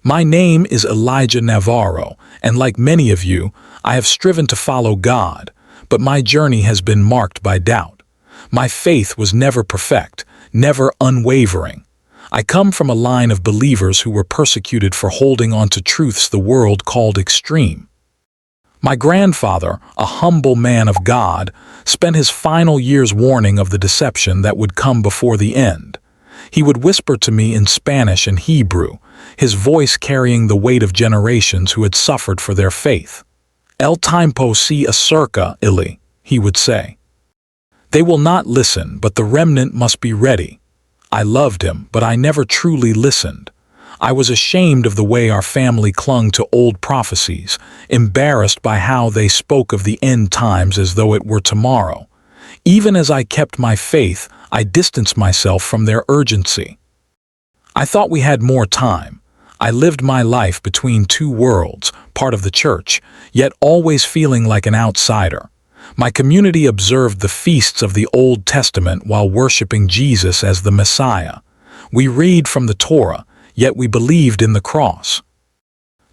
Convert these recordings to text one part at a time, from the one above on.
My name is Elijah Navarro, and like many of you, I have striven to follow God, but my journey has been marked by doubt. My faith was never perfect, never unwavering. I come from a line of believers who were persecuted for holding on to truths the world called extreme. My grandfather, a humble man of God, spent his final years warning of the deception that would come before the end. He would whisper to me in Spanish and Hebrew, his voice carrying the weight of generations who had suffered for their faith. El tiempo se acerca, Ili, he would say. They will not listen, but the remnant must be ready. I loved him, but I never truly listened. I was ashamed of the way our family clung to old prophecies, embarrassed by how they spoke of the end times as though it were tomorrow. Even as I kept my faith, I distanced myself from their urgency. I thought we had more time. I lived my life between two worlds, part of the church, yet always feeling like an outsider. My community observed the feasts of the Old Testament while worshiping Jesus as the Messiah. We read from the Torah, yet we believed in the cross.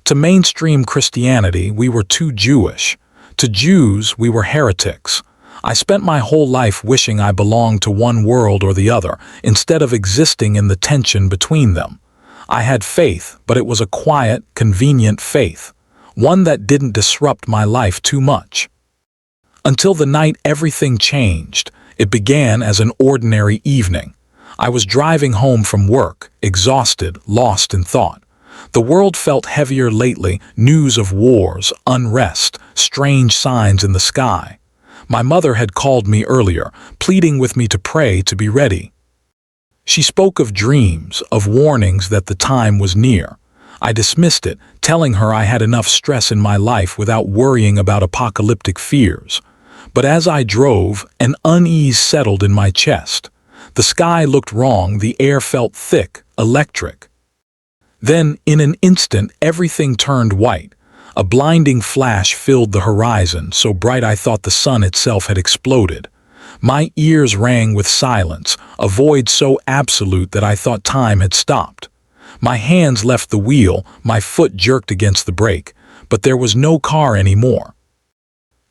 To mainstream Christianity, we were too Jewish. To Jews, we were heretics. I spent my whole life wishing I belonged to one world or the other, instead of existing in the tension between them. I had faith, but it was a quiet, convenient faith, one that didn't disrupt my life too much. Until the night everything changed. It began as an ordinary evening. I was driving home from work, exhausted, lost in thought. The world felt heavier lately, news of wars, unrest, strange signs in the sky. My mother had called me earlier, pleading with me to pray to be ready. She spoke of dreams, of warnings that the time was near. I dismissed it, telling her I had enough stress in my life without worrying about apocalyptic fears. But as I drove, an unease settled in my chest. The sky looked wrong, the air felt thick, electric. Then, in an instant, everything turned white. A blinding flash filled the horizon, so bright I thought the sun itself had exploded. My ears rang with silence, a void so absolute that I thought time had stopped. My hands left the wheel, my foot jerked against the brake, but there was no car anymore.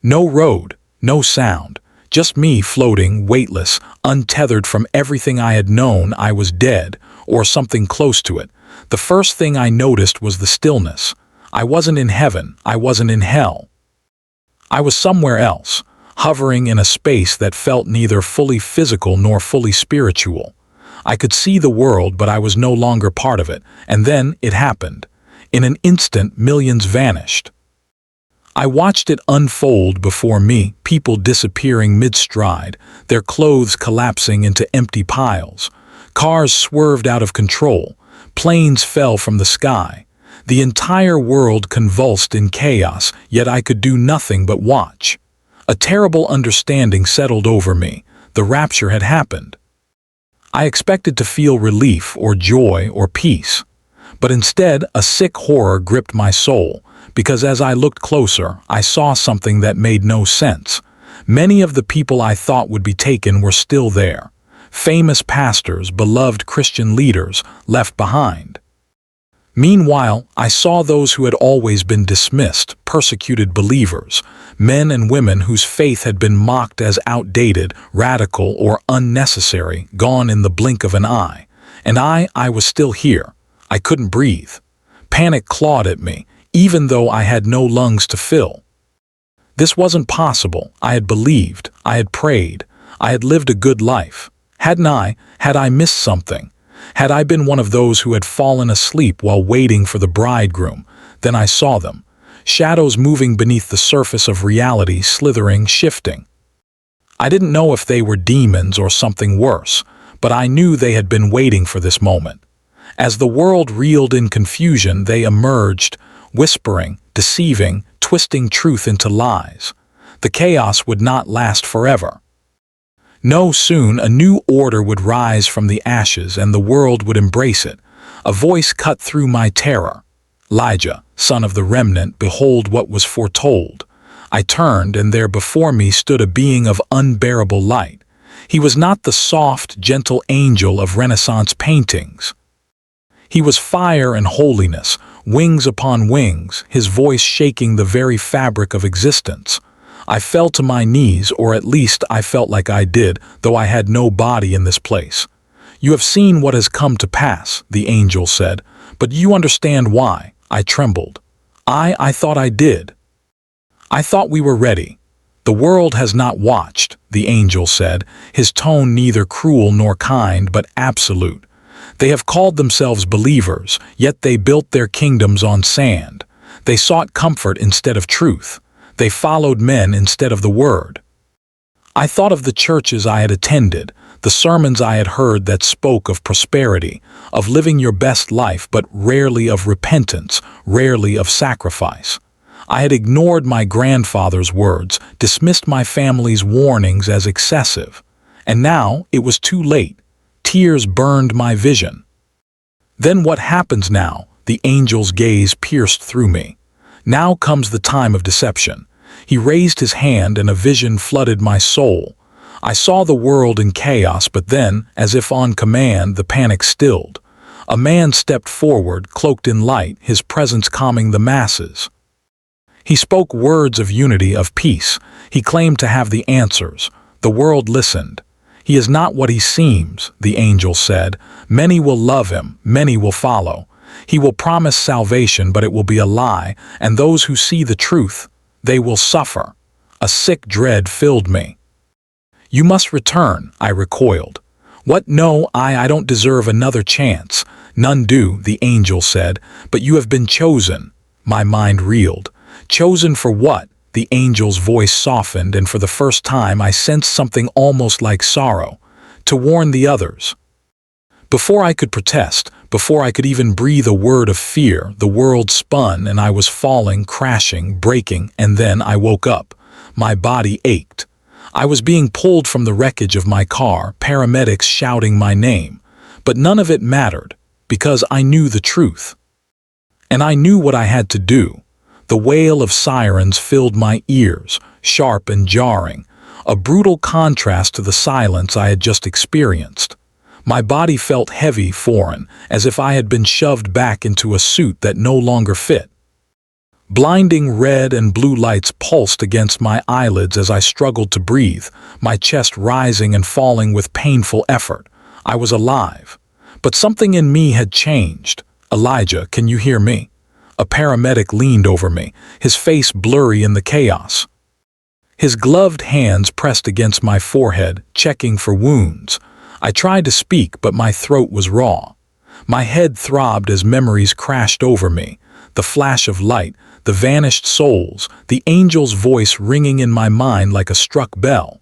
No road, no sound, just me floating, weightless, untethered from everything I had known. I was dead, or something close to it. The first thing I noticed was the stillness. I wasn't in heaven, I wasn't in hell. I was somewhere else, hovering in a space that felt neither fully physical nor fully spiritual. I could see the world, but I was no longer part of it, and then it happened. In an instant, millions vanished. I watched it unfold before me, people disappearing mid-stride, their clothes collapsing into empty piles. Cars swerved out of control, planes fell from the sky. The entire world convulsed in chaos, yet I could do nothing but watch. A terrible understanding settled over me. The rapture had happened. I expected to feel relief or joy or peace. But instead, a sick horror gripped my soul, because as I looked closer, I saw something that made no sense. Many of the people I thought would be taken were still there. Famous pastors, beloved Christian leaders, left behind. Meanwhile, I saw those who had always been dismissed, persecuted believers, men and women whose faith had been mocked as outdated, radical, or unnecessary, gone in the blink of an eye. And I was still here. I couldn't breathe. Panic clawed at me, even though I had no lungs to fill. This wasn't possible. I had believed, I had prayed, I had lived a good life. Hadn't I? Had I missed something? Had I been one of those who had fallen asleep while waiting for the bridegroom? Then I saw them, shadows moving beneath the surface of reality, slithering, shifting. I didn't know if they were demons or something worse, but I knew they had been waiting for this moment. As the world reeled in confusion, they emerged, whispering, deceiving, twisting truth into lies. The chaos would not last forever. No, soon a new order would rise from the ashes and the world would embrace it. A voice cut through my terror. Elijah, son of the remnant, behold what was foretold. I turned, and there before me stood a being of unbearable light. He was not the soft, gentle angel of Renaissance paintings. He was fire and holiness, Wings upon wings, his voice shaking the very fabric of existence. I fell to my knees, or at least I felt like I did, though I had no body in this place. "You have seen what has come to pass," the angel said, "but do you understand why?" I trembled. I thought I did. "I thought we were ready." "The world has not watched," the angel said, his tone neither cruel nor kind but absolute. "They have called themselves believers, yet they built their kingdoms on sand. They sought comfort instead of truth. They followed men instead of the word." I thought of the churches I had attended, the sermons I had heard that spoke of prosperity, of living your best life, but rarely of repentance, rarely of sacrifice. I had ignored my grandfather's words, dismissed my family's warnings as excessive. And now it was too late. Tears burned my vision. "Then what happens now?" The angel's gaze pierced through me. "Now comes the time of deception." He raised his hand and a vision flooded my soul. I saw the world in chaos, but then, as if on command, the panic stilled. A man stepped forward, cloaked in light, his presence calming the masses. He spoke words of unity, of peace. He claimed to have the answers. The world listened. "He is not what he seems," the angel said. "Many will love him, many will follow. He will promise salvation, but it will be a lie, and those who see the truth, they will suffer." A sick dread filled me. "You must return," I recoiled. "What? No, I don't deserve another chance." "None do," the angel said, "but you have been chosen." My mind reeled. Chosen for what? The angel's voice softened, and for the first time I sensed something almost like sorrow. "To warn the others." Before I could protest, before I could even breathe a word of fear, the world spun and I was falling, crashing, breaking, and then I woke up. My body ached. I was being pulled from the wreckage of my car, paramedics shouting my name. But none of it mattered, because I knew the truth. And I knew what I had to do. The wail of sirens filled my ears, sharp and jarring, a brutal contrast to the silence I had just experienced. My body felt heavy, foreign, as if I had been shoved back into a suit that no longer fit. Blinding red and blue lights pulsed against my eyelids as I struggled to breathe, my chest rising and falling with painful effort. I was alive. But something in me had changed. "Elijah, can you hear me?" A paramedic leaned over me, his face blurry in the chaos. His gloved hands pressed against my forehead, checking for wounds. I tried to speak, but my throat was raw. My head throbbed as memories crashed over me. The flash of light, the vanished souls, the angel's voice ringing in my mind like a struck bell.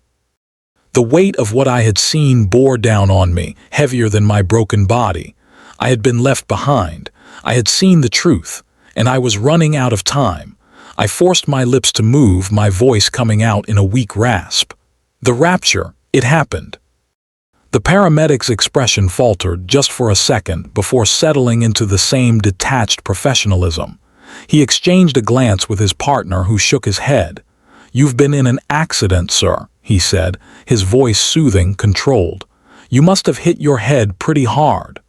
The weight of what I had seen bore down on me, heavier than my broken body. I had been left behind. I had seen the truth, and I was running out of time. I forced my lips to move, my voice coming out in a weak rasp. "The rapture, it happened." The paramedic's expression faltered just for a second before settling into the same detached professionalism. He exchanged a glance with his partner, who shook his head. "You've been in an accident, sir," he said, his voice soothing, controlled. "You must have hit your head pretty hard.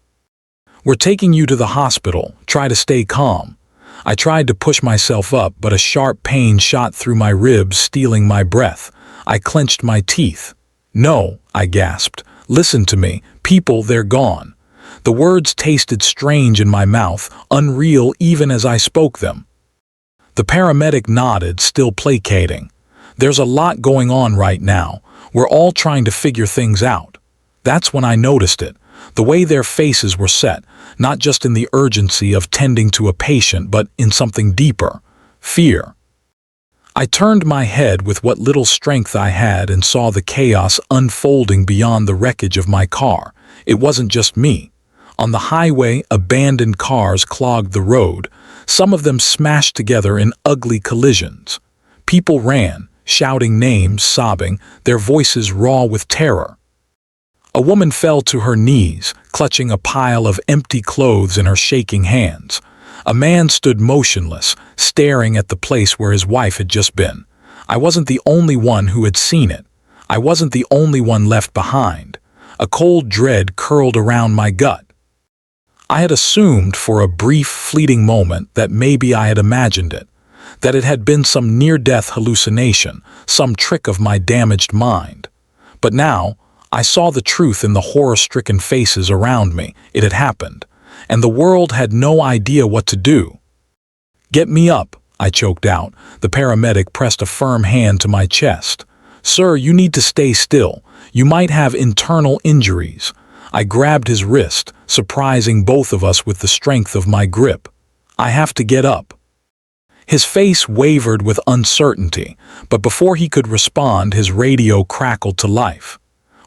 We're taking you to the hospital. Try to stay calm." I tried to push myself up, but a sharp pain shot through my ribs, stealing my breath. I clenched my teeth. "No," I gasped. "Listen to me. People, they're gone." The words tasted strange in my mouth, unreal even as I spoke them. The paramedic nodded, still placating. "There's a lot going on right now. We're all trying to figure things out." That's when I noticed it. The way their faces were set, not just in the urgency of tending to a patient, but in something deeper. Fear. I turned my head with what little strength I had and saw the chaos unfolding beyond the wreckage of my car. It wasn't just me. On the highway, abandoned cars clogged the road, some of them smashed together in ugly collisions. People ran, shouting names, sobbing, their voices raw with terror. A woman fell to her knees, clutching a pile of empty clothes in her shaking hands. A man stood motionless, staring at the place where his wife had just been. I wasn't the only one who had seen it. I wasn't the only one left behind. A cold dread curled around my gut. I had assumed for a brief, fleeting moment that maybe I had imagined it, that it had been some near-death hallucination, some trick of my damaged mind. But now, I saw the truth in the horror-stricken faces around me. It had happened, and the world had no idea what to do. "Get me up," I choked out. The paramedic pressed a firm hand to my chest. "Sir, you need to stay still. You might have internal injuries." I grabbed his wrist, surprising both of us with the strength of my grip. "I have to get up." His face wavered with uncertainty, but before he could respond, his radio crackled to life.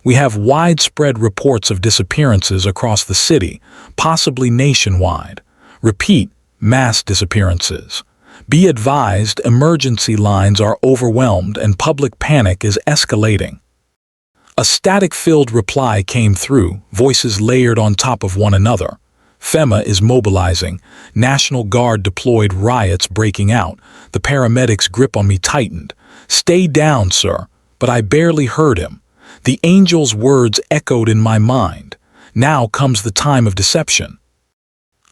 "We have widespread reports of disappearances across the city, possibly nationwide. Repeat, mass disappearances. Be advised, emergency lines are overwhelmed and public panic is escalating." A static-filled reply came through, voices layered on top of one another. "FEMA is mobilizing. National Guard deployed, riots breaking out." The paramedic's grip on me tightened. "Stay down, sir." But I barely heard him. The angel's words echoed in my mind. "Now comes the time of deception."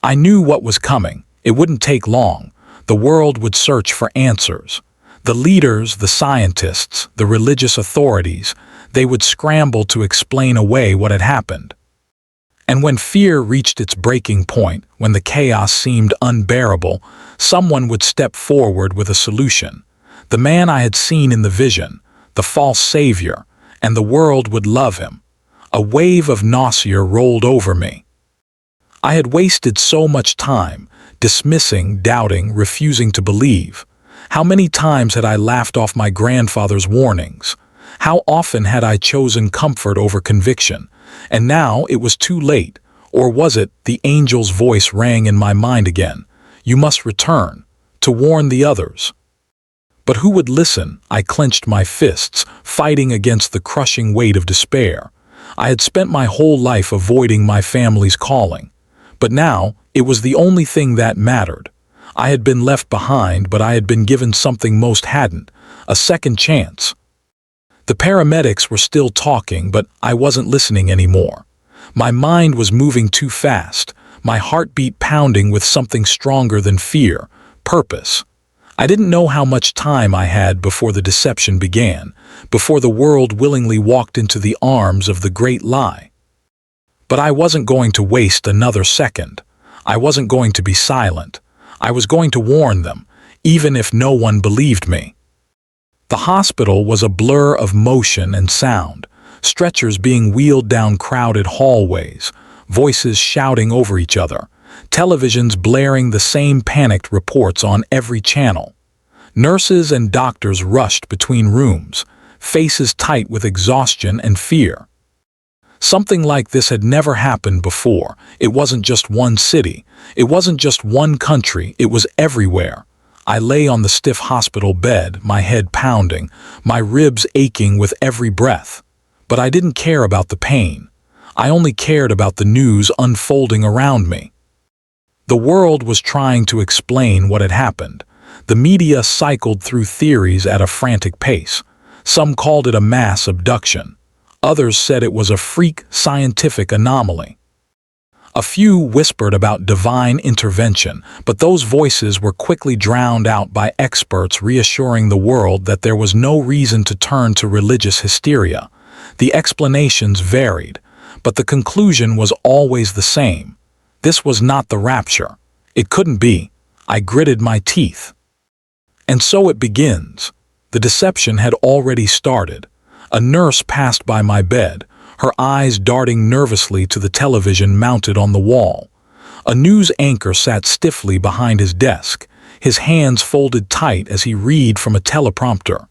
I knew what was coming. It wouldn't take long. The world would search for answers. The leaders, the scientists, the religious authorities, they would scramble to explain away what had happened. And when fear reached its breaking point, when the chaos seemed unbearable, someone would step forward with a solution. The man I had seen in the vision, the false savior, and the world would love him. A wave of nausea rolled over me. I had wasted so much time, dismissing, doubting, refusing to believe. How many times had I laughed off my grandfather's warnings? How often had I chosen comfort over conviction? And now it was too late. Or was it? The angel's voice rang in my mind again. "You must return, to warn the others." But who would listen? I clenched my fists, fighting against the crushing weight of despair. I had spent my whole life avoiding my family's calling. But now, it was the only thing that mattered. I had been left behind, but I had been given something most hadn't, a second chance. The paramedics were still talking, but I wasn't listening anymore. My mind was moving too fast, my heartbeat pounding with something stronger than fear, purpose. I didn't know how much time I had before the deception began, before the world willingly walked into the arms of the great lie. But I wasn't going to waste another second. I wasn't going to be silent. I was going to warn them, even if no one believed me. The hospital was a blur of motion and sound, stretchers being wheeled down crowded hallways, voices shouting over each other, televisions blaring the same panicked reports on every channel. Nurses and doctors rushed between rooms, faces tight with exhaustion and fear. Something like this had never happened before. It wasn't just one city. It wasn't just one country. It was everywhere. I lay on the stiff hospital bed, my head pounding, my ribs aching with every breath. But I didn't care about the pain. I only cared about the news unfolding around me. The world was trying to explain what had happened. The media cycled through theories at a frantic pace. Some called it a mass abduction. Others said it was a freak scientific anomaly. A few whispered about divine intervention, but those voices were quickly drowned out by experts reassuring the world that there was no reason to turn to religious hysteria. The explanations varied, but the conclusion was always the same. This was not the rapture. It couldn't be. I gritted my teeth. And so it begins. The deception had already started. A nurse passed by my bed, her eyes darting nervously to the television mounted on the wall. A news anchor sat stiffly behind his desk, his hands folded tight as he read from a teleprompter.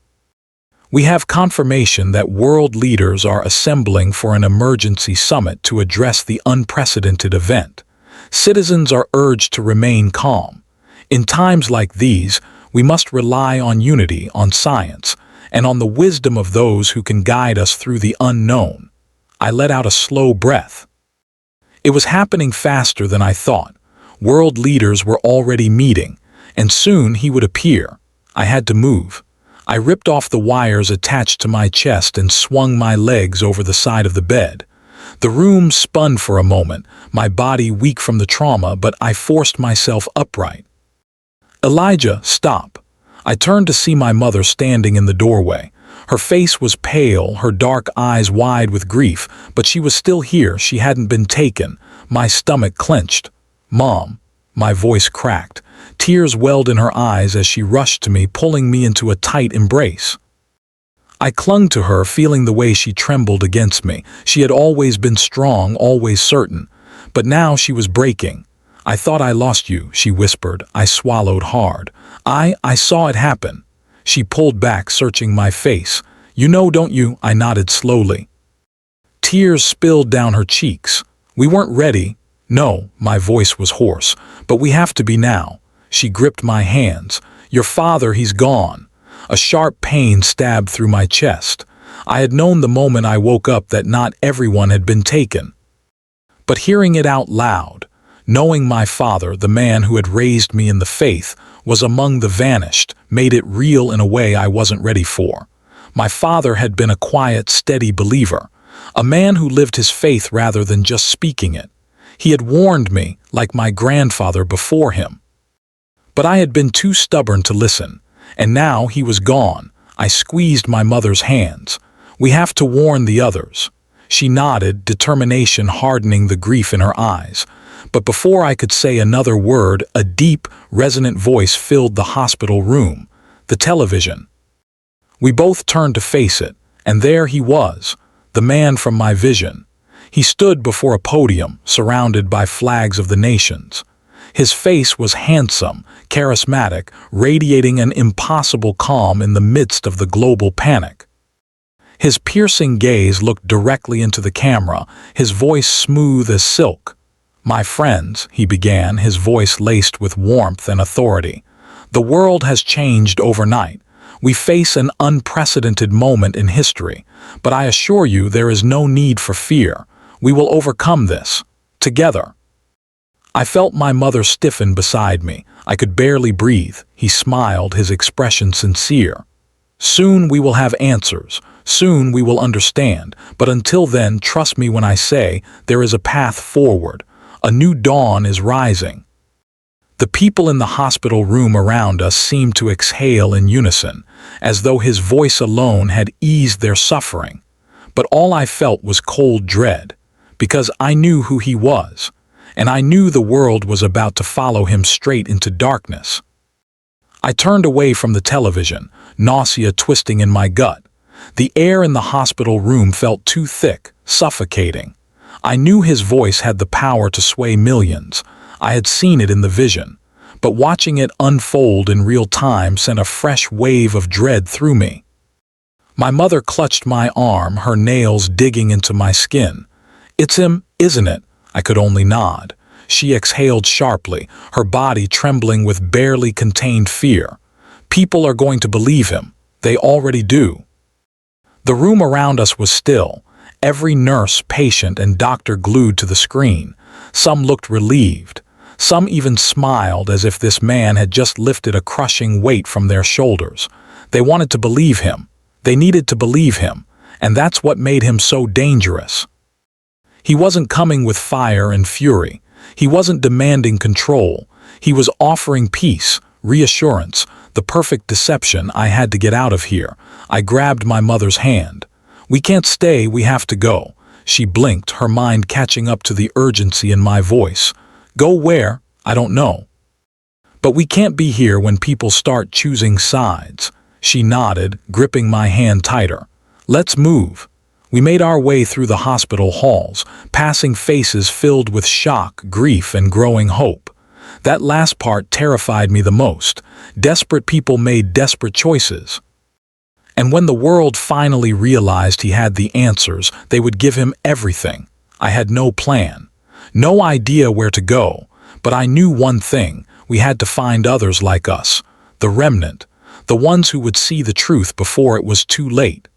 "We have confirmation that world leaders are assembling for an emergency summit to address the unprecedented event. Citizens are urged to remain calm. In times like these, we must rely on unity, on science, and on the wisdom of those who can guide us through the unknown." I let out a slow breath. It was happening faster than I thought. World leaders were already meeting, and soon he would appear. I had to move. I ripped off the wires attached to my chest and swung my legs over the side of the bed. The room spun for a moment, my body weak from the trauma, but I forced myself upright. "Elijah, stop." I turned to see my mother standing in the doorway. Her face was pale, her dark eyes wide with grief, but she was still here. She hadn't been taken. My stomach clenched. "Mom." My voice cracked. Tears welled in her eyes as she rushed to me, pulling me into a tight embrace. I clung to her, feeling the way she trembled against me. She had always been strong, always certain. But now she was breaking. "I thought I lost you," she whispered. I swallowed hard. I saw it happen." She pulled back, searching my face. "You know, don't you?" I nodded slowly. Tears spilled down her cheeks. "We weren't ready." "No," my voice was hoarse. "But we have to be now." She gripped my hands. "Your father, he's gone." A sharp pain stabbed through my chest. I had known the moment I woke up that not everyone had been taken. But hearing it out loud, knowing my father, the man who had raised me in the faith, was among the vanished, made it real in a way I wasn't ready for. My father had been a quiet, steady believer, a man who lived his faith rather than just speaking it. He had warned me, like my grandfather before him. But I had been too stubborn to listen, and now he was gone. I squeezed my mother's hands. "We have to warn the others." She nodded, determination hardening the grief in her eyes. But before I could say another word, a deep, resonant voice filled the hospital room. The television. We both turned to face it, and there he was, the man from my vision. He stood before a podium, surrounded by flags of the nations. His face was handsome, charismatic, radiating an impossible calm in the midst of the global panic. His piercing gaze looked directly into the camera, his voice smooth as silk. "My friends," he began, his voice laced with warmth and authority, "the world has changed overnight. We face an unprecedented moment in history, but I assure you there is no need for fear. We will overcome this, together." I felt my mother stiffen beside me. I could barely breathe. He smiled, his expression sincere. "Soon we will have answers. Soon we will understand. But until then, trust me when I say there is a path forward. A new dawn is rising." The people in the hospital room around us seemed to exhale in unison, as though his voice alone had eased their suffering. But all I felt was cold dread, because I knew who he was, and I knew the world was about to follow him straight into darkness. I turned away from the television, nausea twisting in my gut. The air in the hospital room felt too thick, suffocating. I knew his voice had the power to sway millions. I had seen it in the vision, but watching it unfold in real time sent a fresh wave of dread through me. My mother clutched my arm, her nails digging into my skin. "It's him, isn't it?" I could only nod. She exhaled sharply, her body trembling with barely contained fear. "People are going to believe him. They already do." The room around us was still, every nurse, patient, and doctor glued to the screen. Some looked relieved. Some even smiled as if this man had just lifted a crushing weight from their shoulders. They wanted to believe him. They needed to believe him, and that's what made him so dangerous. He wasn't coming with fire and fury. He wasn't demanding control. He was offering peace, reassurance, the perfect deception. I had to get out of here. I grabbed my mother's hand. "We can't stay, we have to go." She blinked, her mind catching up to the urgency in my voice. "Go where? I don't know." "But we can't be here when people start choosing sides." She nodded, gripping my hand tighter. "Let's move." We made our way through the hospital halls, passing faces filled with shock, grief, and growing hope. That last part terrified me the most. Desperate people made desperate choices. And when the world finally realized he had the answers, they would give him everything. I had no plan, no idea where to go, but I knew one thing: we had to find others like us, the remnant, the ones who would see the truth before it was too late.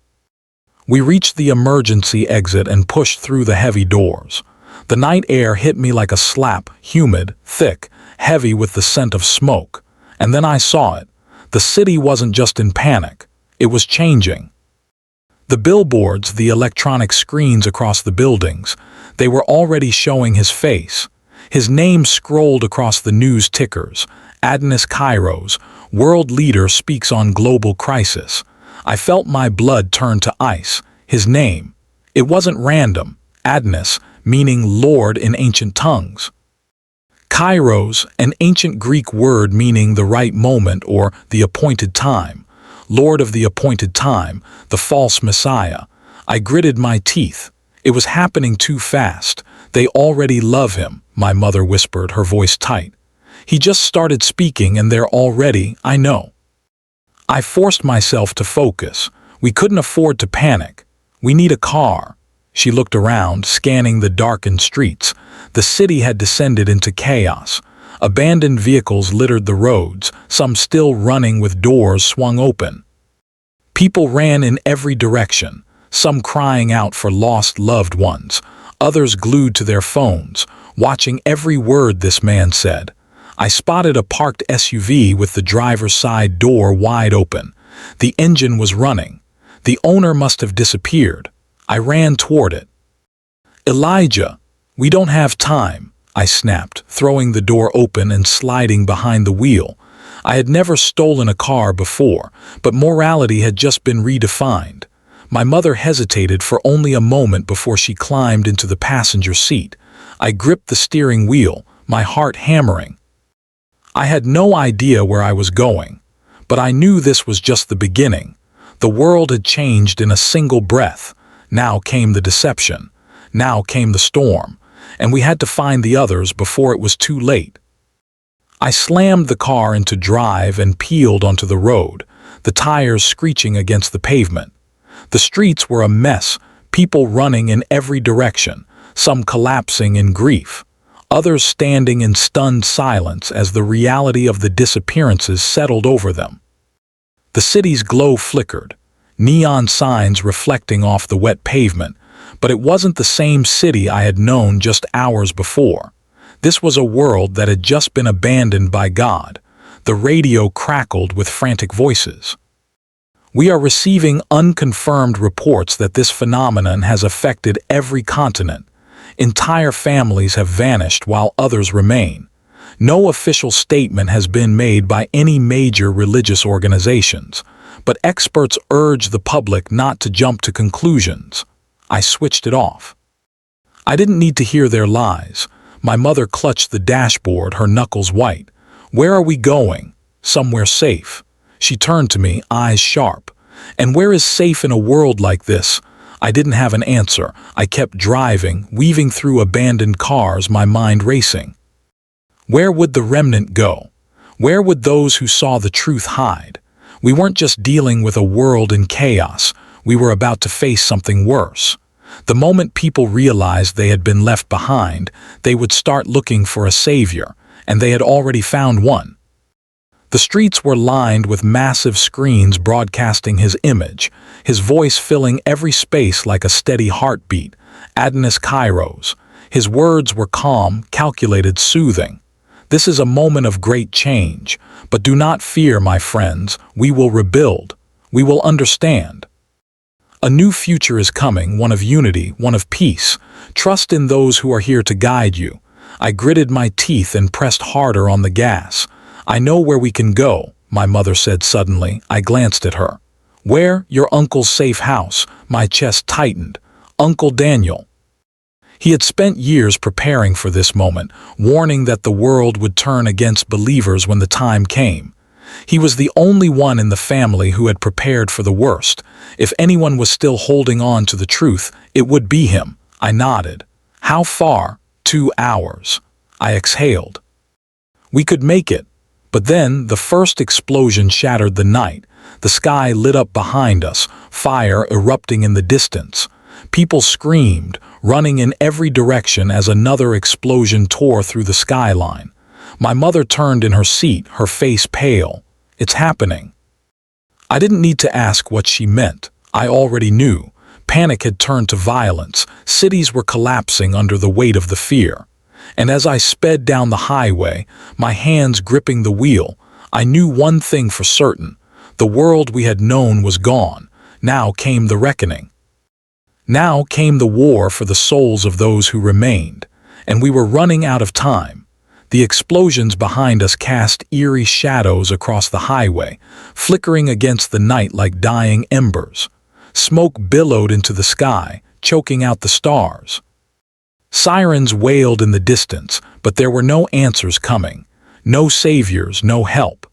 We reached the emergency exit and pushed through the heavy doors. The night air hit me like a slap, humid, thick, heavy with the scent of smoke. And then I saw it. The city wasn't just in panic. It was changing. The billboards, the electronic screens across the buildings, they were already showing his face. His name scrolled across the news tickers. Adnis Kairos, world leader, speaks on global crisis. I felt my blood turn to ice. His name. It wasn't random. Adnis, meaning Lord in ancient tongues. Kairos, an ancient Greek word meaning the right moment or the appointed time. Lord of the appointed time, the false Messiah. I gritted my teeth. It was happening too fast. They already love him, my mother whispered, her voice tight. He just started speaking and they're already, I know. I forced myself to focus. We couldn't afford to panic. We need a car. She looked around, scanning the darkened streets. The city had descended into chaos. Abandoned vehicles littered the roads, some still running with doors swung open. People ran in every direction, some crying out for lost loved ones, others glued to their phones, watching every word this man said. I spotted a parked SUV with the driver's side door wide open. The engine was running. The owner must have disappeared. I ran toward it. Elijah, we don't have time, I snapped, throwing the door open and sliding behind the wheel. I had never stolen a car before, but morality had just been redefined. My mother hesitated for only a moment before she climbed into the passenger seat. I gripped the steering wheel, my heart hammering. I had no idea where I was going, but I knew this was just the beginning. The world had changed in a single breath. Now came the deception. Now came the storm, and we had to find the others before it was too late. I slammed the car into drive and peeled onto the road, the tires screeching against the pavement. The streets were a mess, people running in every direction, some collapsing in grief, others standing in stunned silence as the reality of the disappearances settled over them. The city's glow flickered, neon signs reflecting off the wet pavement, but it wasn't the same city I had known just hours before. This was a world that had just been abandoned by God. The radio crackled with frantic voices. We are receiving unconfirmed reports that this phenomenon has affected every continent. Entire families have vanished while others remain. No official statement has been made by any major religious organizations, but experts urge the public not to jump to conclusions. I switched it off. I didn't need to hear their lies. My mother clutched the dashboard, her knuckles white. Where are we going? Somewhere safe. She turned to me, eyes sharp. And where is safe in a world like this? I didn't have an answer. I kept driving, weaving through abandoned cars, my mind racing. Where would the remnant go? Where would those who saw the truth hide? We weren't just dealing with a world in chaos. We were about to face something worse. The moment people realized they had been left behind, they would start looking for a savior, and they had already found one. The streets were lined with massive screens broadcasting his image, his voice filling every space like a steady heartbeat. Adnis Kairos. His words were calm, calculated, soothing. This is a moment of great change, but do not fear, my friends. We will rebuild. We will understand. A new future is coming, one of unity, one of peace. Trust in those who are here to guide you. I gritted my teeth and pressed harder on the gas. I know where we can go, my mother said suddenly. I glanced at her. Where? Your uncle's safe house. My chest tightened. Uncle Daniel. He had spent years preparing for this moment, warning that the world would turn against believers when the time came. He was the only one in the family who had prepared for the worst. If anyone was still holding on to the truth, it would be him. I nodded. How far? 2 hours. I exhaled. We could make it. But then the first explosion shattered the night. The sky lit up behind us, fire erupting in the distance. People screamed, running in every direction as another explosion tore through the skyline. My mother turned in her seat, her face pale. It's happening. I didn't need to ask what she meant. I already knew. Panic had turned to violence. Cities were collapsing under the weight of the fear. And as I sped down the highway, my hands gripping the wheel, I knew one thing for certain. The world we had known was gone. Now came the reckoning. Now came the war for the souls of those who remained, and we were running out of time. The explosions behind us cast eerie shadows across the highway, flickering against the night like dying embers. Smoke billowed into the sky, choking out the stars. Sirens wailed in the distance, but there were no answers coming. No saviors, no help.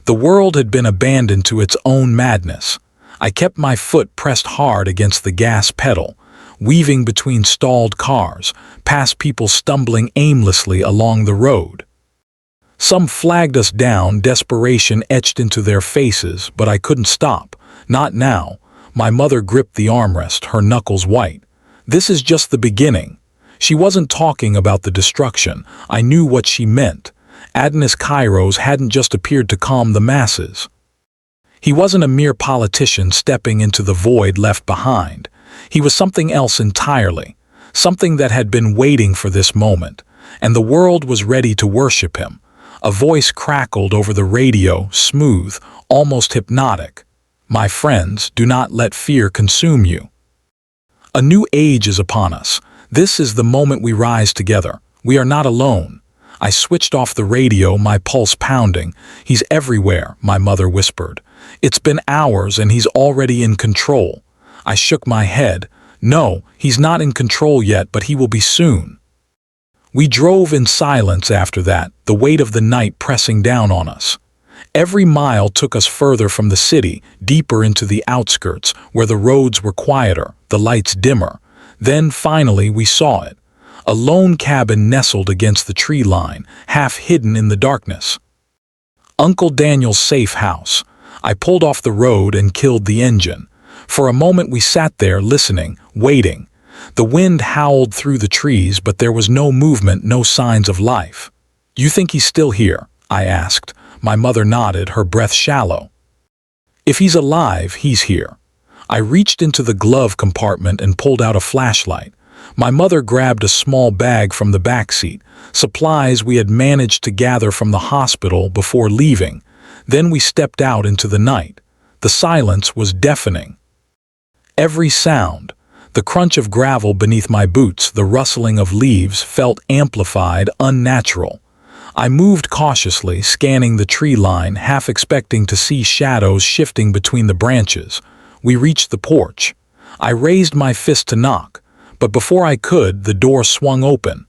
The world had been abandoned to its own madness. I kept my foot pressed hard against the gas pedal, weaving between stalled cars, past people stumbling aimlessly along the road. Some flagged us down, desperation etched into their faces, but I couldn't stop. Not now. My mother gripped the armrest, her knuckles white. This is just the beginning. She wasn't talking about the destruction. I knew what she meant. Adnis Kairos hadn't just appeared to calm the masses. He wasn't a mere politician stepping into the void left behind. He was something else entirely, something that had been waiting for this moment, and the world was ready to worship him. A voice crackled over the radio, smooth, almost hypnotic. My friends, do not let fear consume you. A new age is upon us. This is the moment we rise together. We are not alone. I switched off the radio, my pulse pounding. He's everywhere, my mother whispered. It's been hours and he's already in control. I shook my head. No, he's not in control yet, but he will be soon. We drove in silence after that, the weight of the night pressing down on us. Every mile took us further from the city, deeper into the outskirts, where the roads were quieter, the lights dimmer. Then finally we saw it. A lone cabin nestled against the tree line, half hidden in the darkness. Uncle Daniel's safe house. I pulled off the road and killed the engine. For a moment we sat there listening, waiting. The wind howled through the trees, but there was no movement, no signs of life. "You think he's still here?" I asked. My mother nodded, her breath shallow. "If he's alive, he's here." I reached into the glove compartment and pulled out a flashlight. My mother grabbed a small bag from the back seat, supplies we had managed to gather from the hospital before leaving. Then we stepped out into the night. The silence was deafening. Every sound, the crunch of gravel beneath my boots, the rustling of leaves, felt amplified, unnatural. I moved cautiously, scanning the tree line, half expecting to see shadows shifting between the branches. We reached the porch. I raised my fist to knock, but before I could, the door swung open.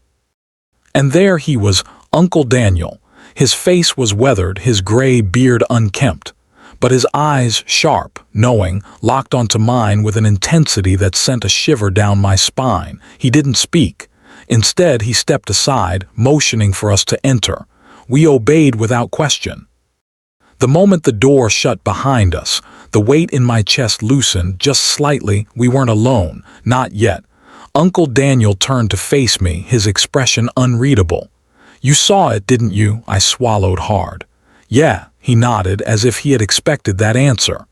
And there he was, Uncle Daniel. His face was weathered, his gray beard unkempt, but his eyes, sharp, knowing, locked onto mine with an intensity that sent a shiver down my spine. He didn't speak. Instead, he stepped aside, motioning for us to enter. We obeyed without question. The moment the door shut behind us, the weight in my chest loosened just slightly. We weren't alone, not yet. Uncle Daniel turned to face me, his expression unreadable. "You saw it, didn't you?" I swallowed hard. "Yeah," he nodded, as if he had expected that answer.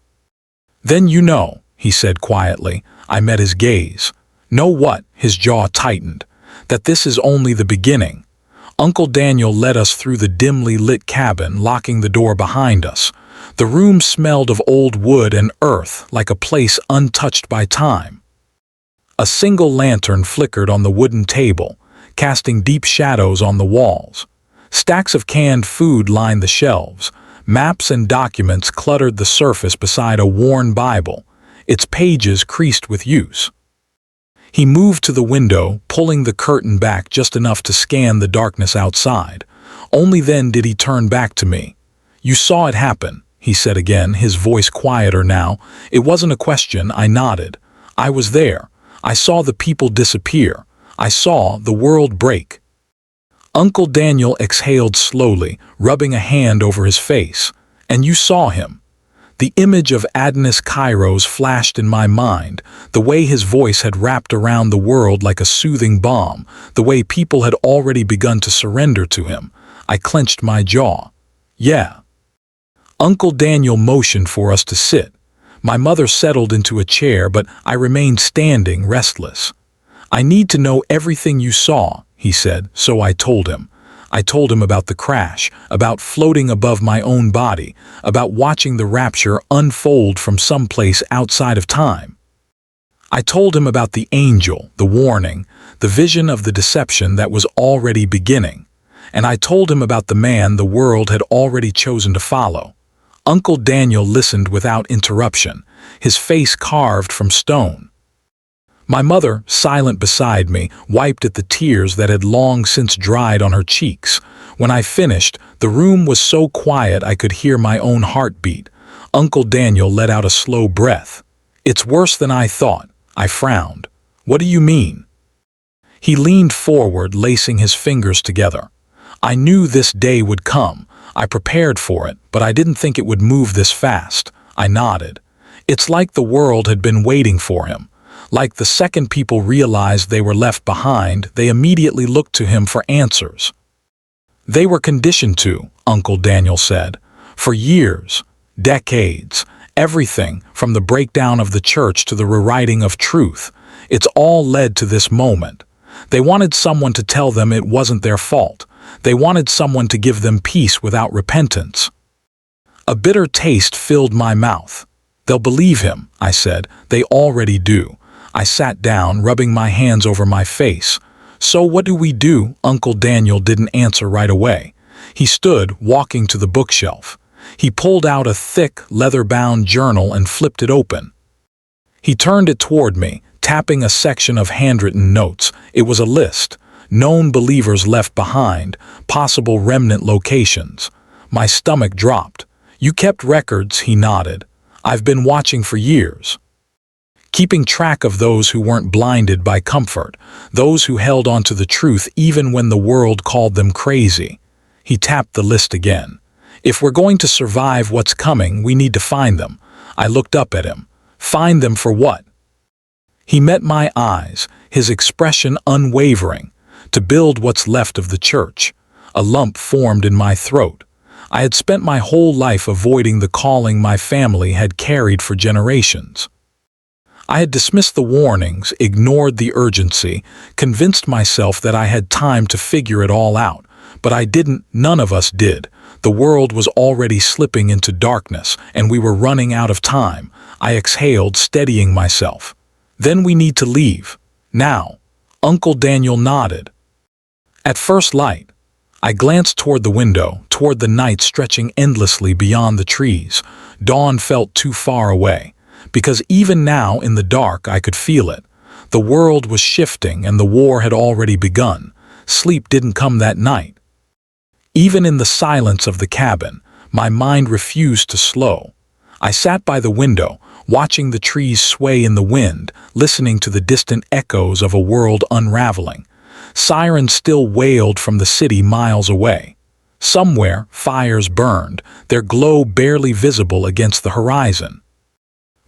"Then you know," he said quietly. I met his gaze. "Know what?" His jaw tightened. "That this is only the beginning." Uncle Daniel led us through the dimly lit cabin, locking the door behind us. The room smelled of old wood and earth, like a place untouched by time. A single lantern flickered on the wooden table, casting deep shadows on the walls. Stacks of canned food lined the shelves. Maps and documents cluttered the surface beside a worn Bible, its pages creased with use. He moved to the window, pulling the curtain back just enough to scan the darkness outside. Only then did he turn back to me. "You saw it happen," he said again, his voice quieter now. It wasn't a question. I nodded. "I was there. I saw the people disappear. I saw the world break." Uncle Daniel exhaled slowly, rubbing a hand over his face. "And you saw him." The image of Adnis Kairos flashed in my mind, the way his voice had wrapped around the world like a soothing balm, the way people had already begun to surrender to him. I clenched my jaw. "Yeah." Uncle Daniel motioned for us to sit. My mother settled into a chair, but I remained standing, restless. "I need to know everything you saw," he said, so I told him. I told him about the crash, about floating above my own body, about watching the rapture unfold from someplace outside of time. I told him about the angel, the warning, the vision of the deception that was already beginning. And I told him about the man the world had already chosen to follow. Uncle Daniel listened without interruption, his face carved from stone. My mother, silent beside me, wiped at the tears that had long since dried on her cheeks. When I finished, the room was so quiet I could hear my own heartbeat. Uncle Daniel let out a slow breath. "It's worse than I thought." I frowned. "What do you mean?" He leaned forward, lacing his fingers together. "I knew this day would come. I prepared for it, but I didn't think it would move this fast." I nodded. It's like the world had been waiting for him. Like the second people realized they were left behind, they immediately looked to him for answers. "They were conditioned to," Uncle Daniel said. "For years, decades, everything from the breakdown of the church to the rewriting of truth. It's all led to this moment. They wanted someone to tell them it wasn't their fault. They wanted someone to give them peace without repentance." A bitter taste filled my mouth. "They'll believe him," I said. "They already do." I sat down, rubbing my hands over my face. "So what do we do?" Uncle Daniel didn't answer right away. He stood, walking to the bookshelf. He pulled out a thick, leather-bound journal and flipped it open. He turned it toward me, tapping a section of handwritten notes. It was a list. Known believers left behind, possible remnant locations. My stomach dropped. "You kept records," he nodded. "I've been watching for years. Keeping track of those who weren't blinded by comfort, those who held on to the truth even when the world called them crazy." He tapped the list again. "If we're going to survive what's coming, we need to find them." I looked up at him. "Find them for what?" He met my eyes, his expression unwavering. "To build what's left of the church." A lump formed in my throat. I had spent my whole life avoiding the calling my family had carried for generations. I had dismissed the warnings, ignored the urgency, convinced myself that I had time to figure it all out. But I didn't, none of us did. The world was already slipping into darkness, and we were running out of time. I exhaled, steadying myself. "Then we need to leave. Now." Uncle Daniel nodded. "At first light." I glanced toward the window, toward the night stretching endlessly beyond the trees. Dawn felt too far away. Because even now, in the dark, I could feel it. The world was shifting, and the war had already begun. Sleep didn't come that night. Even in the silence of the cabin, my mind refused to slow. I sat by the window, watching the trees sway in the wind, listening to the distant echoes of a world unraveling. Sirens still wailed from the city miles away. Somewhere, fires burned, their glow barely visible against the horizon.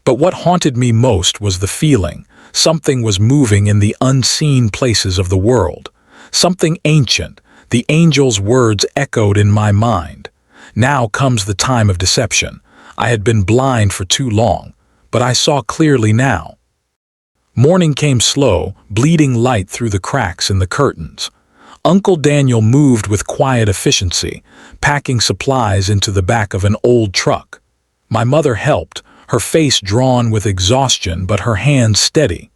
But what haunted me most was the feeling. Something was moving in the unseen places of the world. Something ancient. The angel's words echoed in my mind. Now comes the time of deception. I had been blind for too long, but I saw clearly now. Morning came slow, bleeding light through the cracks in the curtains. Uncle Daniel moved with quiet efficiency, packing supplies into the back of an old truck. My mother helped, her face drawn with exhaustion but her hands steady.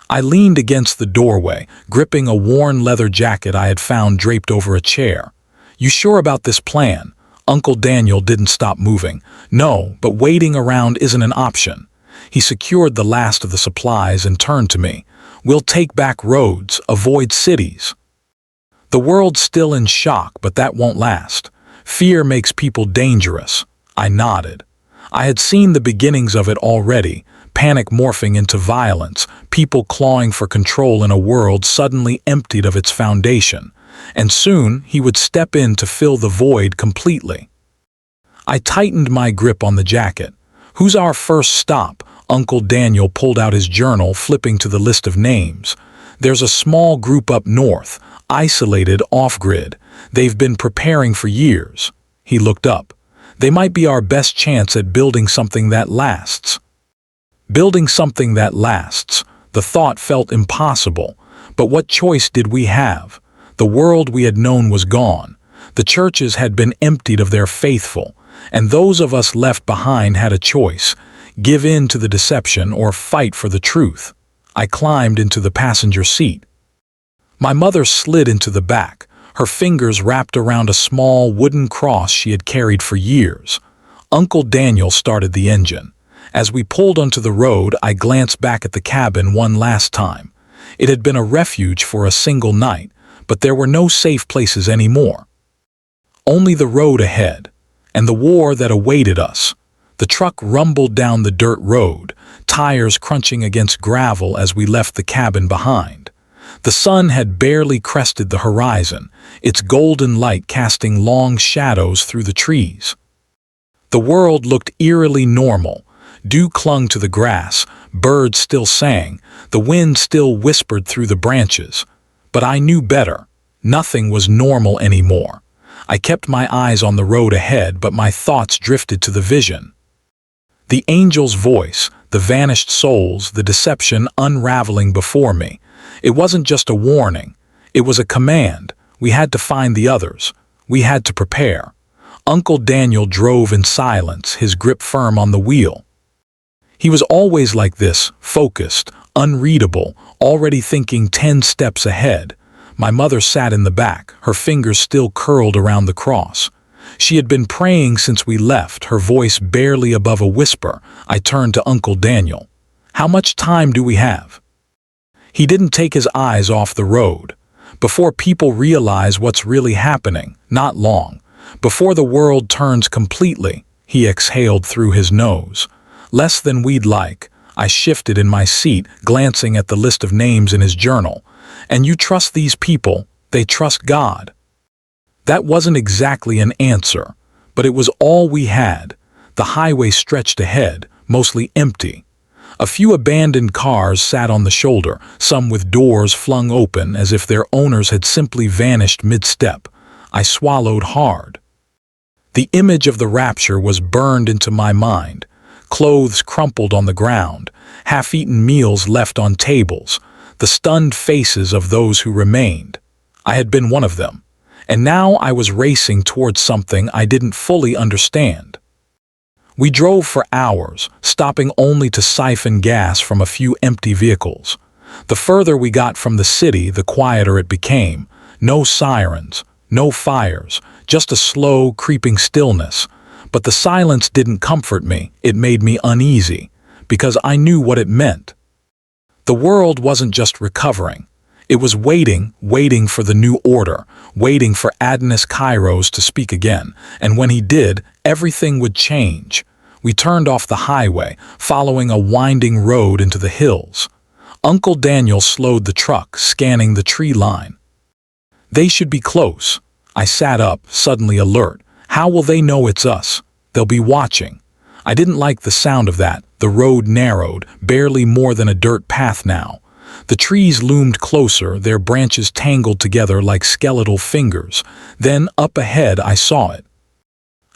I leaned against the doorway, gripping a worn leather jacket I had found draped over a chair. "You sure about this plan?" Uncle Daniel didn't stop moving. "No, but waiting around isn't an option." He secured the last of the supplies and turned to me. "We'll take back roads, avoid cities." The world's still in shock, but that won't last. Fear makes people dangerous. I nodded. I had seen the beginnings of it already, panic morphing into violence, people clawing for control in a world suddenly emptied of its foundation. And soon he would step in to fill the void completely. I tightened my grip on the jacket. "Who's our first stop?" Uncle Daniel pulled out his journal, flipping to the list of names. "There's a small group up north, isolated off-grid. They've been preparing for years." He looked up. "They might be our best chance at building something that lasts." Building something that lasts. The thought felt impossible. But what choice did we have? The world we had known was gone. The churches had been emptied of their faithful, and those of us left behind had a choice: give in to the deception or fight for the truth. I climbed into the passenger seat. My mother slid into the back, her fingers wrapped around a small wooden cross she had carried for years. Uncle Daniel started the engine. As we pulled onto the road, I glanced back at the cabin one last time. It had been a refuge for a single night, but there were no safe places anymore. Only the road ahead, and the war that awaited us. The truck rumbled down the dirt road, tires crunching against gravel as we left the cabin behind. The sun had barely crested the horizon, its golden light casting long shadows through the trees. The world looked eerily normal. Dew clung to the grass, birds still sang, the wind still whispered through the branches. But I knew better. Nothing was normal anymore. I kept my eyes on the road ahead, but my thoughts drifted to the vision. The angel's voice, the vanished souls, the deception unraveling before me. It wasn't just a warning. It was a command. We had to find the others. We had to prepare. Uncle Daniel drove in silence, his grip firm on the wheel. He was always like this, focused, unreadable, already thinking 10 steps ahead. My mother sat in the back, her fingers still curled around the cross. She had been praying since we left, her voice barely above a whisper. I turned to Uncle Daniel. "How much time do we have?" He didn't take his eyes off the road. Before people realize what's really happening, not long. Before the world turns completely, he exhaled through his nose. Less than we'd like. I shifted in my seat, glancing at the list of names in his journal. "And you trust these people, they trust God." That wasn't exactly an answer, but it was all we had. The highway stretched ahead, mostly empty. A few abandoned cars sat on the shoulder, some with doors flung open as if their owners had simply vanished mid-step. I swallowed hard. The image of the Rapture was burned into my mind. Clothes crumpled on the ground, half-eaten meals left on tables, the stunned faces of those who remained. I had been one of them, and now I was racing towards something I didn't fully understand. We drove for hours, stopping only to siphon gas from a few empty vehicles. The further we got from the city, the quieter it became. No sirens, no fires, just a slow, creeping stillness. But the silence didn't comfort me, it made me uneasy, because I knew what it meant. The world wasn't just recovering. It was waiting for the new order, waiting for Adonais Kairos to speak again, and when he did, everything would change. We turned off the highway, following a winding road into the hills. Uncle Daniel slowed the truck, scanning the tree line. "They should be close." I sat up, suddenly alert. "How will they know it's us? They'll be watching." I didn't like the sound of that. The road narrowed, barely more than a dirt path now. The trees loomed closer, their branches tangled together like skeletal fingers. Then, up ahead, I saw it.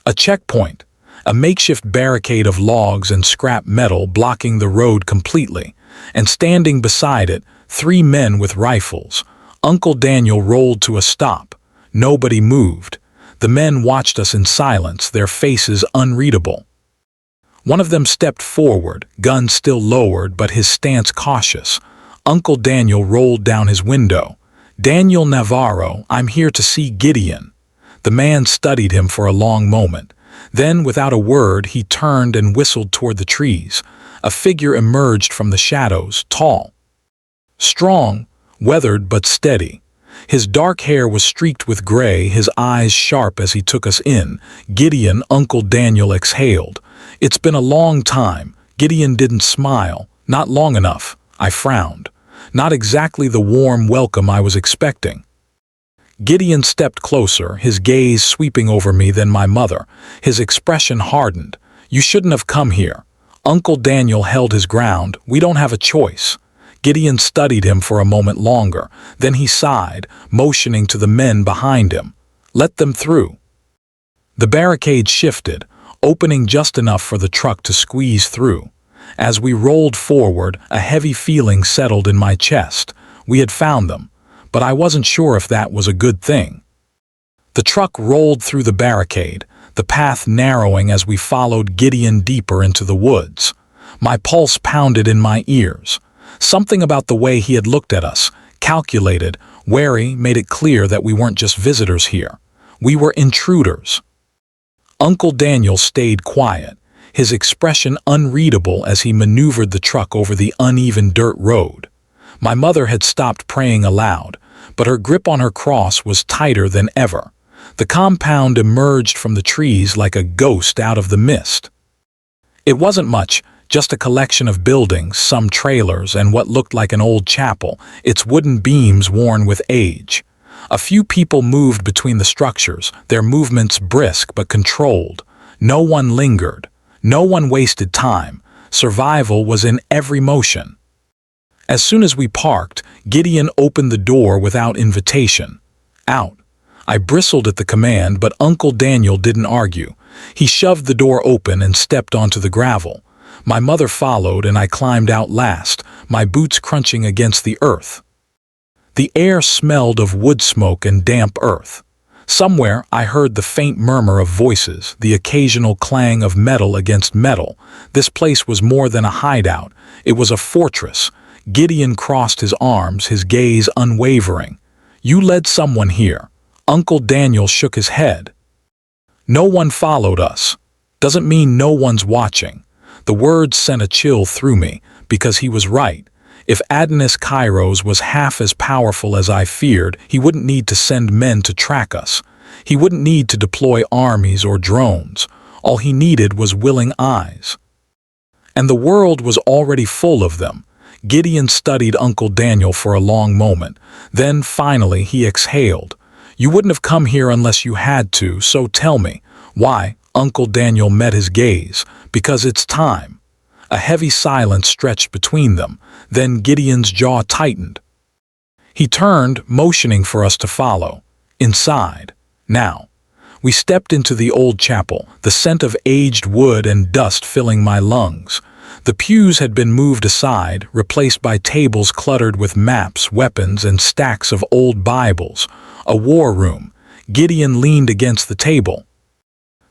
A checkpoint. A makeshift barricade of logs and scrap metal blocking the road completely. And standing beside it, 3 men with rifles. Uncle Daniel rolled to a stop. Nobody moved. The men watched us in silence, their faces unreadable. One of them stepped forward, gun still lowered, but his stance cautious. Uncle Daniel rolled down his window. "Daniel Navarro, I'm here to see Gideon." The man studied him for a long moment. Then, without a word, he turned and whistled toward the trees. A figure emerged from the shadows, tall. Strong, weathered but steady. His dark hair was streaked with gray, his eyes sharp as he took us in. "Gideon," Uncle Daniel exhaled. "It's been a long time." Gideon didn't smile. Not long enough. I frowned. Not exactly the warm welcome I was expecting. Gideon stepped closer, his gaze sweeping over me, then my mother. His expression hardened. "You shouldn't have come here." Uncle Daniel held his ground. "We don't have a choice." Gideon studied him for a moment longer. Then he sighed, motioning to the men behind him. "Let them through." The barricade shifted, opening just enough for the truck to squeeze through. As we rolled forward, a heavy feeling settled in my chest. We had found them. but I wasn't sure if that was a good thing. The truck rolled through the barricade, the path narrowing as we followed Gideon deeper into the woods. My pulse pounded in my ears. Something about the way he had looked at us, calculated, wary, made it clear that we weren't just visitors here. We were intruders. Uncle Daniel stayed quiet, his expression unreadable as he maneuvered the truck over the uneven dirt road. My mother had stopped praying aloud, but her grip on her cross was tighter than ever. The compound emerged from the trees like a ghost out of the mist. It wasn't much, just a collection of buildings, some trailers, and what looked like an old chapel, its wooden beams worn with age. A few people moved between the structures, their movements brisk but controlled. No one lingered. No one wasted time. Survival was in every motion. As soon as we parked, Gideon opened the door without invitation. Out. I bristled at the command, but Uncle Daniel didn't argue. He shoved the door open and stepped onto the gravel. My mother followed, and I climbed out last, my boots crunching against the earth. The air smelled of wood smoke and damp earth. Somewhere I heard the faint murmur of voices, the occasional clang of metal against metal. This place was more than a hideout. It was a fortress. Gideon crossed his arms, his gaze unwavering. "You led someone here." Uncle Daniel shook his head. "No one followed us. Doesn't mean no one's watching." The words sent a chill through me, because he was right. If Adonis Kairos was half as powerful as I feared, he wouldn't need to send men to track us. He wouldn't need to deploy armies or drones. All he needed was willing eyes. And the world was already full of them. Gideon studied Uncle Daniel for a long moment. Then, finally, he exhaled. "You wouldn't have come here unless you had to, so tell me, why?" Uncle Daniel met his gaze. "Because it's time." A heavy silence stretched between them. Then Gideon's jaw tightened. He turned, motioning for us to follow. Inside. Now. We stepped into the old chapel, the scent of aged wood and dust filling my lungs. The pews had been moved aside, replaced by tables cluttered with maps, weapons, and stacks of old Bibles. A war room. Gideon leaned against the table.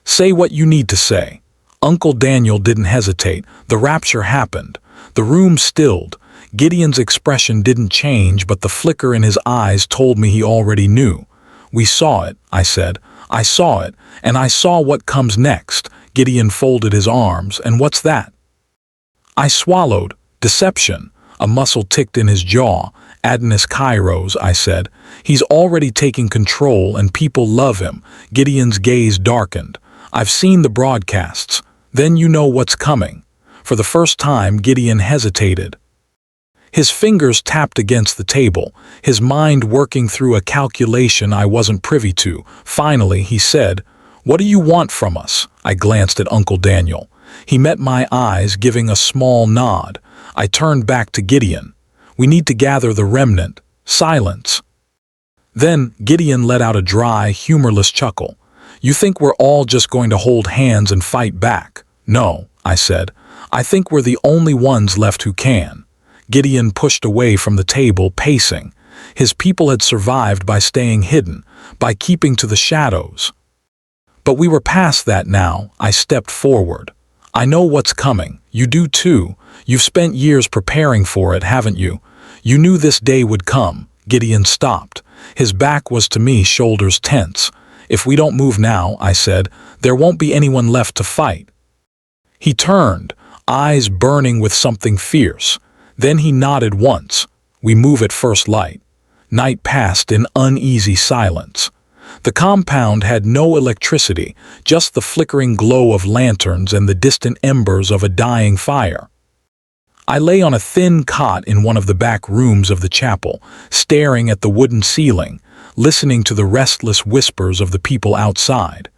"Say what you need to say." Uncle Daniel didn't hesitate. The rapture happened. The room stilled. Gideon's expression didn't change, but the flicker in his eyes told me he already knew. "We saw it," I said. "I saw it, and I saw what comes next." Gideon folded his arms. "And what's that?" I swallowed. "Deception." A muscle ticked in his jaw. "Adonis Kairos," I said. "He's already taking control, and people love him." Gideon's gaze darkened. "I've seen the broadcasts." "Then you know what's coming." For the first time, Gideon hesitated. His fingers tapped against the table, his mind working through a calculation I wasn't privy to. Finally, he said, "What do you want from us?" I glanced at Uncle Daniel. He met my eyes, giving a small nod. I turned back to Gideon. "We need to gather the remnant." Silence. Then Gideon let out a dry, humorless chuckle. "You think we're all just going to hold hands and fight back?" "No," I said. "I think we're the only ones left who can." Gideon pushed away from the table, pacing. His people had survived by staying hidden, by keeping to the shadows. But we were past that now. I stepped forward. "I know what's coming. You do too. You've spent years preparing for it, haven't you? You knew this day would come." Gideon stopped. His back was to me, shoulders tense. "If we don't move now," I said, "there won't be anyone left to fight." He turned, eyes burning with something fierce. Then he nodded once. "We move at first light." Night passed in uneasy silence. The compound had no electricity, just the flickering glow of lanterns and the distant embers of a dying fire. I lay on a thin cot in one of the back rooms of the chapel, staring at the wooden ceiling, listening to the restless whispers of the people outside.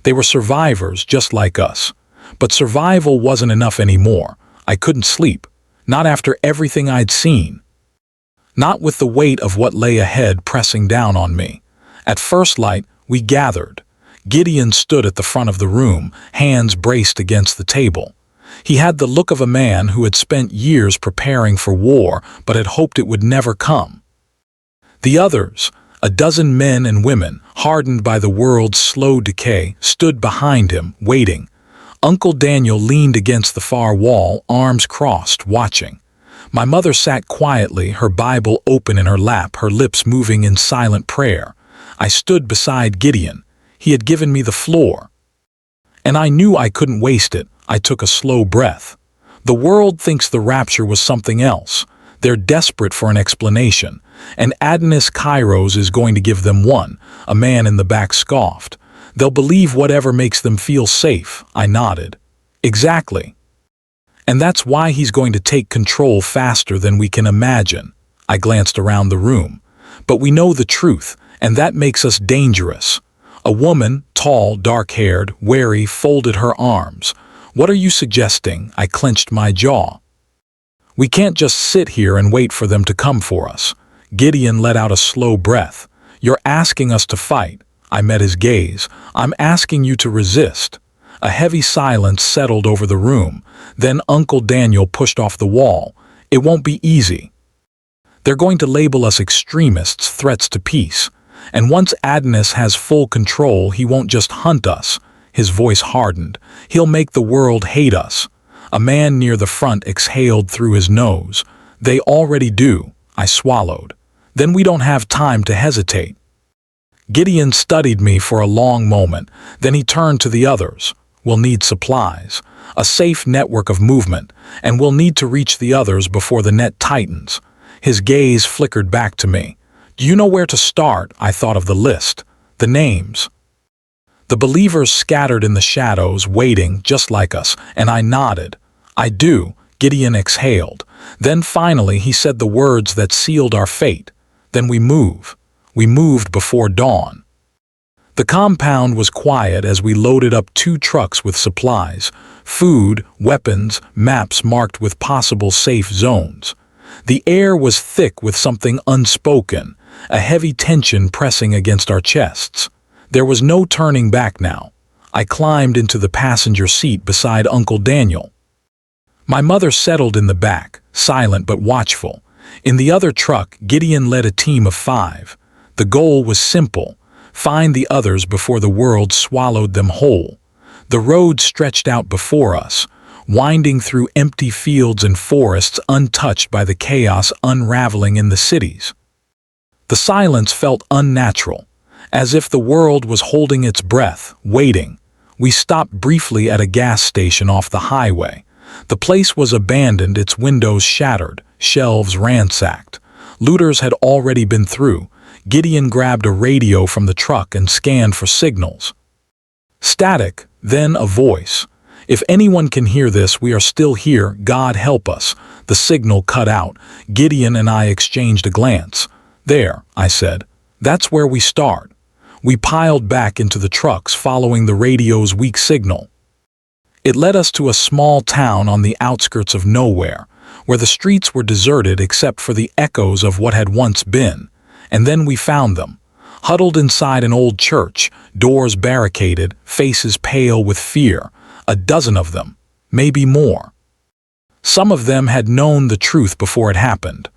They were survivors just like us. But survival wasn't enough anymore. I couldn't sleep. Not after everything I'd seen. Not with the weight of what lay ahead pressing down on me. At first light, we gathered. Gideon stood at the front of the room, hands braced against the table. He had the look of a man who had spent years preparing for war but had hoped it would never come. The others, a dozen men and women, hardened by the world's slow decay, stood behind him, waiting. Uncle Daniel leaned against the far wall, arms crossed, watching. My mother sat quietly, her Bible open in her lap, her lips moving in silent prayer. I stood beside Gideon. He had given me the floor. And I knew I couldn't waste it. I took a slow breath. The world thinks the rapture was something else. They're desperate for an explanation, and Adonais Kairos is going to give them one, a man in the back scoffed. They'll believe whatever makes them feel safe, I nodded. Exactly. And that's why he's going to take control faster than we can imagine. I glanced around the room. But we know the truth, and that makes us dangerous. A woman, tall, dark-haired, wary, folded her arms. What are you suggesting? I clenched my jaw. We can't just sit here and wait for them to come for us. Gideon let out a slow breath. You're asking us to fight. I met his gaze. I'm asking you to resist. A heavy silence settled over the room. Then Uncle Daniel pushed off the wall. It won't be easy. They're going to label us extremists, threats to peace. And once Adonais has full control, he won't just hunt us. His voice hardened. He'll make the world hate us. A man near the front exhaled through his nose. They already do. I swallowed. Then we don't have time to hesitate. Gideon studied me for a long moment. Then he turned to the others. We'll need supplies, a safe network of movement, and we'll need to reach the others before the net tightens. His gaze flickered back to me. Do you know where to start? I thought of the list. The names. The believers scattered in the shadows, waiting, just like us, and I nodded. I do. Gideon exhaled. Then finally he said the words that sealed our fate. Then we move. We moved before dawn. The compound was quiet as we loaded up 2 trucks with supplies, food, weapons, maps marked with possible safe zones. The air was thick with something unspoken, a heavy tension pressing against our chests. There was no turning back now. I climbed into the passenger seat beside Uncle Daniel. My mother settled in the back, silent but watchful. In the other truck, Gideon led a team of 5. The goal was simple: find the others before the world swallowed them whole. The road stretched out before us, winding through empty fields and forests untouched by the chaos unraveling in the cities. The silence felt unnatural, as if the world was holding its breath, waiting. We stopped briefly at a gas station off the highway. The place was abandoned, its windows shattered, shelves ransacked. Looters had already been through. Gideon grabbed a radio from the truck and scanned for signals. Static, then a voice. If anyone can hear this, we are still here, God help us. The signal cut out. Gideon and I exchanged a glance. There, I said. That's where we start. We piled back into the trucks, following the radio's weak signal. It led us to a small town on the outskirts of nowhere, where the streets were deserted except for the echoes of what had once been. And then we found them, huddled inside an old church, doors barricaded, faces pale with fear. A dozen of them, maybe more. Some of them had known the truth before it happened.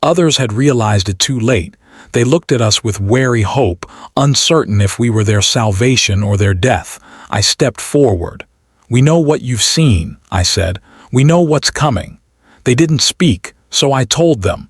Others had realized it too late. They looked at us with wary hope, uncertain if we were their salvation or their death. I stepped forward. We know what you've seen, I said. We know what's coming. They didn't speak, so I told them.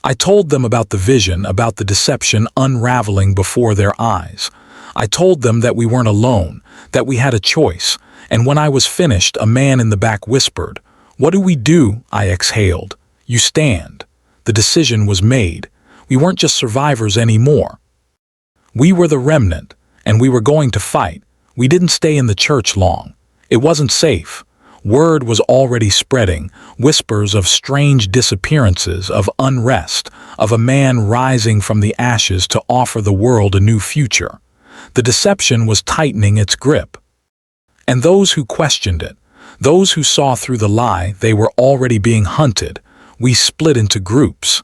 I told them about the vision, about the deception unraveling before their eyes. I told them that we weren't alone, that we had a choice. And when I was finished, a man in the back whispered, "What do we do?" I exhaled. "You stand." The decision was made. We weren't just survivors anymore. We were the remnant, and we were going to fight. We didn't stay in the church long. It wasn't safe. Word was already spreading, whispers of strange disappearances, of unrest, of a man rising from the ashes to offer the world a new future. The deception was tightening its grip. And those who questioned it, those who saw through the lie, they were already being hunted. We split into groups.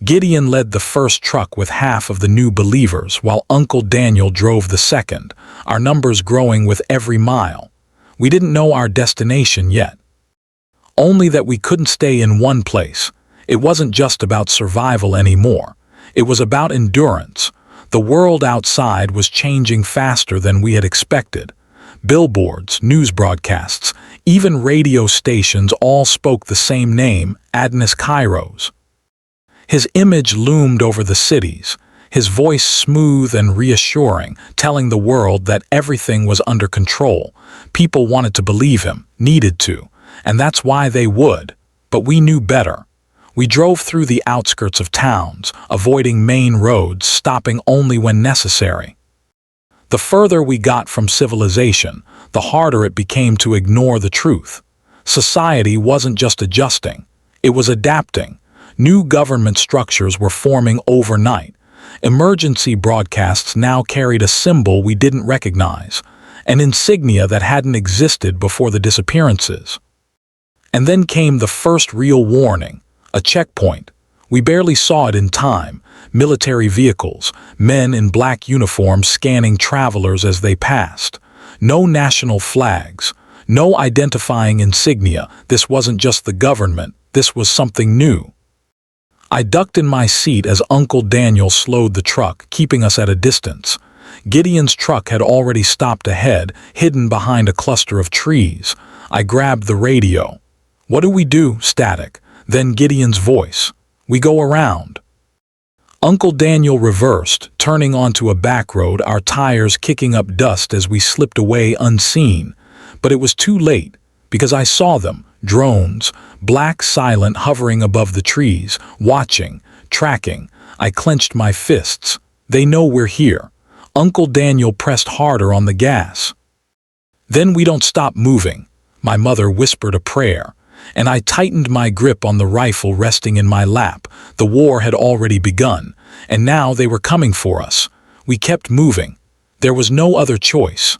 Gideon led the first truck with half of the new believers, while Uncle Daniel drove the second, our numbers growing with every mile. We didn't know our destination yet. Only that we couldn't stay in one place. It wasn't just about survival anymore. It was about endurance. The world outside was changing faster than we had expected. Billboards, news broadcasts, even radio stations all spoke the same name, Adnis Kairos. His image loomed over the cities, his voice smooth and reassuring, telling the world that everything was under control. People wanted to believe him, needed to, and that's why they would. But we knew better. We drove through the outskirts of towns, avoiding main roads, stopping only when necessary. The further we got from civilization, the harder it became to ignore the truth. Society wasn't just adjusting, it was adapting. New government structures were forming overnight. Emergency broadcasts now carried a symbol we didn't recognize, an insignia that hadn't existed before the disappearances. And then came the first real warning, a checkpoint. We barely saw it in time. Military vehicles, men in black uniforms scanning travelers as they passed. No national flags, no identifying insignia. This wasn't just the government, this was something new. I ducked in my seat as Uncle Daniel slowed the truck, keeping us at a distance. Gideon's truck had already stopped ahead, hidden behind a cluster of trees. I grabbed the radio. "What do we do?" Static. Then Gideon's voice. "We go around." Uncle Daniel reversed, turning onto a back road, our tires kicking up dust as we slipped away unseen. But it was too late, because I saw them, drones, black silent hovering above the trees, watching, tracking. I clenched my fists. They know we're here. Uncle Daniel pressed harder on the gas. "Then we don't stop moving." My mother whispered a prayer, and I tightened my grip on the rifle resting in my lap. The war had already begun, and now they were coming for us. We kept moving. There was no other choice.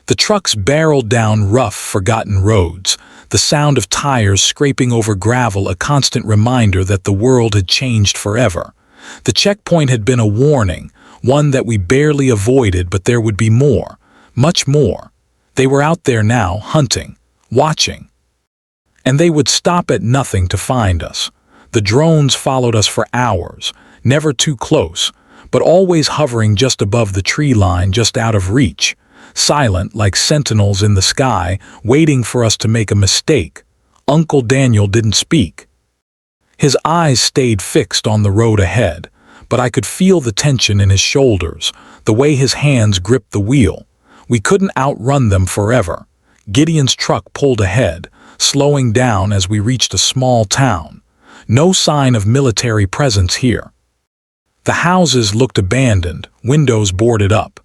The trucks barreled down rough, forgotten roads, the sound of tires scraping over gravel a constant reminder that the world had changed forever. The checkpoint had been a warning, one that we barely avoided, but there would be more, much more. They were out there now, hunting, watching. And they would stop at nothing to find us. The drones followed us for hours, never too close, but always hovering just above the tree line, just out of reach, silent like sentinels in the sky, waiting for us to make a mistake. Uncle Daniel didn't speak. His eyes stayed fixed on the road ahead, but I could feel the tension in his shoulders, the way his hands gripped the wheel. We couldn't outrun them forever. Gideon's truck pulled ahead, slowing down as we reached a small town. No sign of military presence here. The houses looked abandoned, windows boarded up.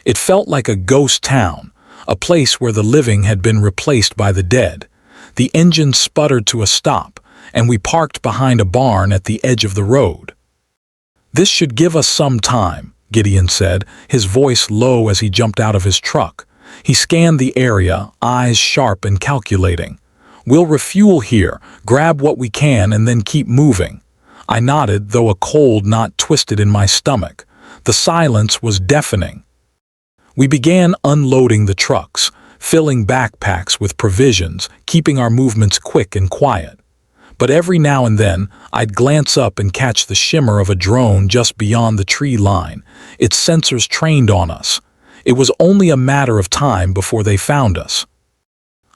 It felt like a ghost town, a place where the living had been replaced by the dead. The engine sputtered to a stop, and we parked behind a barn at the edge of the road. "This should give us some time," Gideon said, his voice low as he jumped out of his truck. He scanned the area, eyes sharp and calculating. "We'll refuel here, grab what we can, and then keep moving." I nodded, though a cold knot twisted in my stomach. The silence was deafening. We began unloading the trucks, filling backpacks with provisions, keeping our movements quick and quiet. But every now and then, I'd glance up and catch the shimmer of a drone just beyond the tree line, its sensors trained on us. It was only a matter of time before they found us.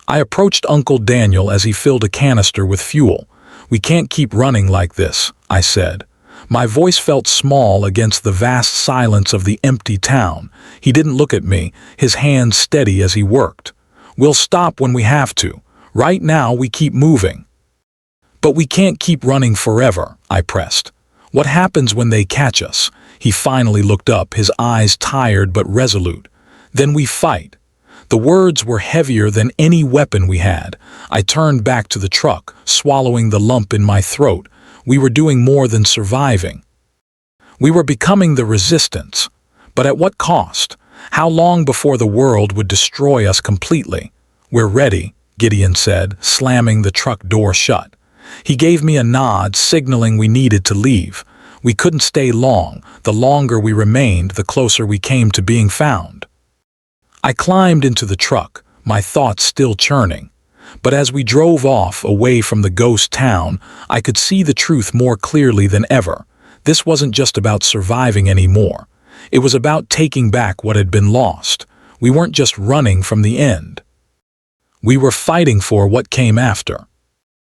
I approached Uncle Daniel as he filled a canister with fuel. "We can't keep running like this," I said. My voice felt small against the vast silence of the empty town. He didn't look at me, his hands steady as he worked. "We'll stop when we have to. Right now we keep moving." "But we can't keep running forever," I pressed. "What happens when they catch us?" He finally looked up, his eyes tired but resolute. "Then we fight." The words were heavier than any weapon we had. I turned back to the truck, swallowing the lump in my throat. We were doing more than surviving. We were becoming the resistance. But at what cost? How long before the world would destroy us completely? "We're ready," Gideon said, slamming the truck door shut. He gave me a nod, signaling we needed to leave. We couldn't stay long. The longer we remained, the closer we came to being found. I climbed into the truck, my thoughts still churning. But as we drove off, away from the ghost town, I could see the truth more clearly than ever. This wasn't just about surviving anymore. It was about taking back what had been lost. We weren't just running from the end. We were fighting for what came after.